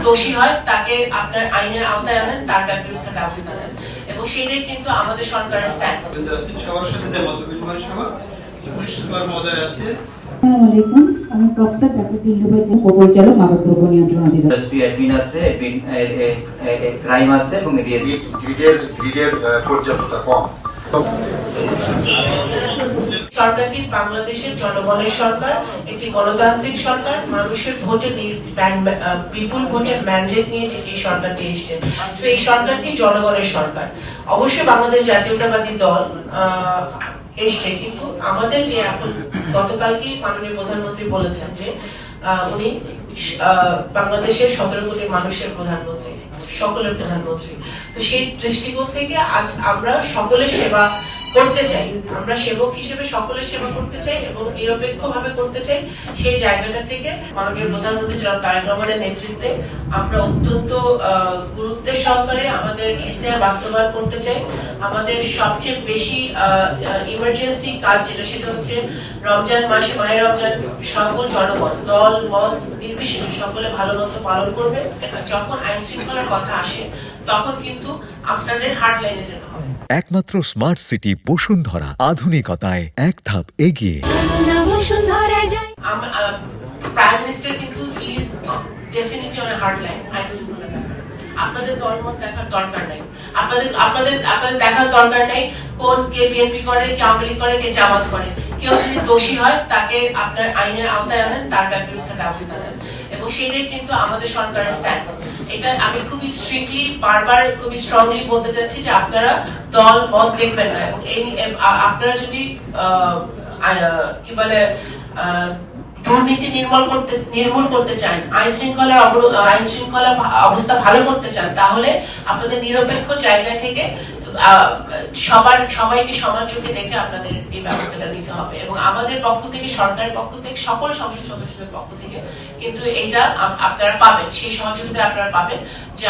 দোষী হয় তাকে আপনার আইনের আওতায় আনেন, তার বিরুদ্ধে ব্যবস্থা নেন, এবং সেটাই কিন্তু আমাদের সরকারের স্ট্যান্ড। সবার সাথে যে মতবিনিময় সভা পরিষ্কার মজায় আছে। আসসালামু আলাইকুম, আমি প্রফেসর ডক্টর দিলরুবা জাহান, উপপরিচালক মাদকদ্রব্য নিয়ন্ত্রণ অধিদপ্তর। অ্যাডমিন আছে, ক্রাইম আছে এবং গ্রিডের পর্যাপ্ততা কম। সরকারটি বাংলাদেশের জনগণের সরকার, একটি গণতান্ত্রিক সরকার, মানুষের ভোটে বিপুল ভোটের ম্যান্ডেট নিয়ে যে এই সরকারটি এসছে, তো এই সরকারটি জনগণের সরকার। অবশ্যই বাংলাদেশ জাতীয়তাবাদী দল এসছে, কিন্তু আমাদের যে এখন গতকালকে মাননীয় প্রধানমন্ত্রী বলেছেন যে উনি বাংলাদেশের 17 কোটি মানুষের প্রধানমন্ত্রী, সকলের প্রধানমন্ত্রী। তো সেই দৃষ্টিকোণ থেকে আজ আমরা সকলের সেবা করতে চাই, আমরা সেবক হিসেবে সকলের সেবা করতে চাই এবং নিরপেক্ষ ভাবে করতে চাই। সেই জায়গাটা থেকে মাননীয় প্রধানমন্ত্রী জনাব তারেক রহমানের নেতৃত্বে আমরা অত্যন্ত গুরুত্বের সহকারে আমাদের ইশতেহার বাস্তবায়ন করতে চাই। আমাদের সবচেয়ে বেশি ইমার্জেন্সি কাজ যেটা, সেটা হচ্ছে রমজান মাসে, মাহে রমজান সকল জনগণ দল মত নির্বিশেষে সকলে ভালো মতো পালন করবে। যখন আইন শৃঙ্খলার কথা আসে তখন কিন্তু আপনাদের হার্ড লাইনে যেতে হবে। একমাত্র স্মার্ট সিটি বসুন্ধরা, আধুনিকতায় এক ধাপ এগিয়ে। প্রাইম মিনিস্টার কিন্তু is definitely on hard line. আপনাদের দলমত দেখার দরকার নাই, আপনাদের দেখার দরকার নাই কোন কে বিএনপি করে, কে আওয়ামী লীগ করে, কে জামাত করে। কেউ যদি দোষী হয় তাকে আপনার আইনের আওতায় আনেন, তার বিরুদ্ধে ব্যবস্থা নেন, এবং সেটাই কিন্তু আমাদের সরকারের স্ট্যান্ড। এটা আমি খুবই স্ট্রিক্টলি বারবার খুবই স্ট্রংলি বলতে চাচ্ছি যে আপনারা দল মত দেখবেন না, এবং আপনারা যদি কি বলে দুর্নীতি নির্মূল করতে চান, আইন শৃঙ্খলা অবস্থা ভালো করতে চান, তাহলে আপনাদের নিরপেক্ষ জায়গা থেকে সবাইকে সমান চোখে দেখে আপনাদের এই ব্যবস্থাটা নিতে হবে। এবং আমাদের পক্ষ থেকে, সরকারের পক্ষ থেকে, সকল সংসদ সদস্যদের পক্ষ থেকে কিন্তু এটা আপনারা পাবেন, সেই সহযোগিতা আপনারা পাবেন যে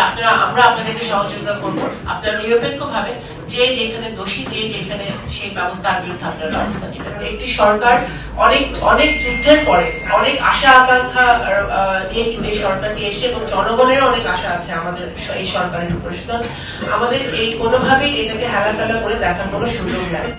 আমরা আপনাদেরকে সহযোগিতা করবো। আপনারা নিরপেক্ষ ভাবে যে যেখানে দোষী, যে যেখানে সেই ব্যবস্থার বিরুদ্ধে আপনারা ব্যবস্থা নেবেন। একটি সরকার অনেক যুদ্ধের পরে, অনেক আশা আকাঙ্ক্ষা নিয়ে কিন্তু এই সরকারটি এসে, এবং জনগণের অনেক আশা আছে আমাদের এই সরকারের উপর। সুতরাং আমাদের এই কোনোভাবেই এটাকে হেলাফেলা করে দেখার কোনো সুযোগ নেই।